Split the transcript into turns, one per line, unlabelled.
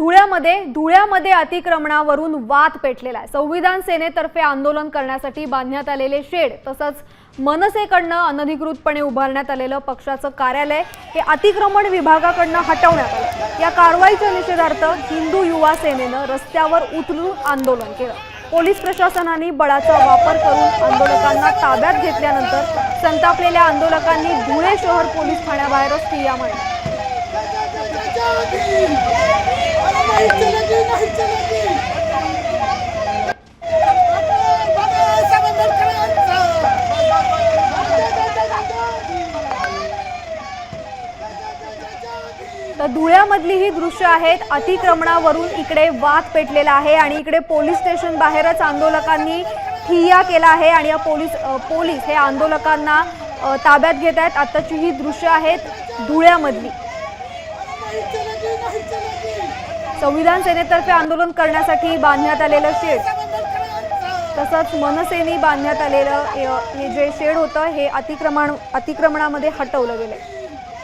धुळ्यामध्ये अतिक्रमणावरून वाद पेटलेला आहे। संविधान सेनेतर्फे आंदोलन करण्यासाठी बांधण्यात आलेले शेड तसंच मनसेकडनं अनधिकृतपणे उभारण्यात आलेलं पक्षाचं कार्यालय हे अतिक्रमण विभागाकडनं हटवण्यात आलं। या कारवाईच्या निषेधार्थ हिंदू युवा सेनेनं रस्त्यावर उतरून आंदोलन केलं। पोलीस प्रशासनाने बळाचा वापर करून आंदोलकांना ताब्यात घेतल्यानंतर संतापलेल्या आंदोलकांनी धुळे शहर पोलीस ठाण्याबाहेरच ठिय्या मांडली। तर धुळ्यामधली ही दृश्य आहेत। अतिक्रमणावरून इकडे वाद पेटलेला आहे आणि इकडे पोलीस स्टेशन बाहेरच आंदोलकांनी ठिय्या केला आहे आणि या पोलीस हे आंदोलकांना ताब्यात घेत आहेत। आताची ही दृश्य आहेत धुळ्यामधली। संविधान सेनेतर्फे आंदोलन करण्यासाठी बांधण्यात आलेलं शेड तसंच मनसेने बांधण्यात आलेलं हे जे शेड होतं हे अतिक्रमणामध्ये हटवलं गेलं।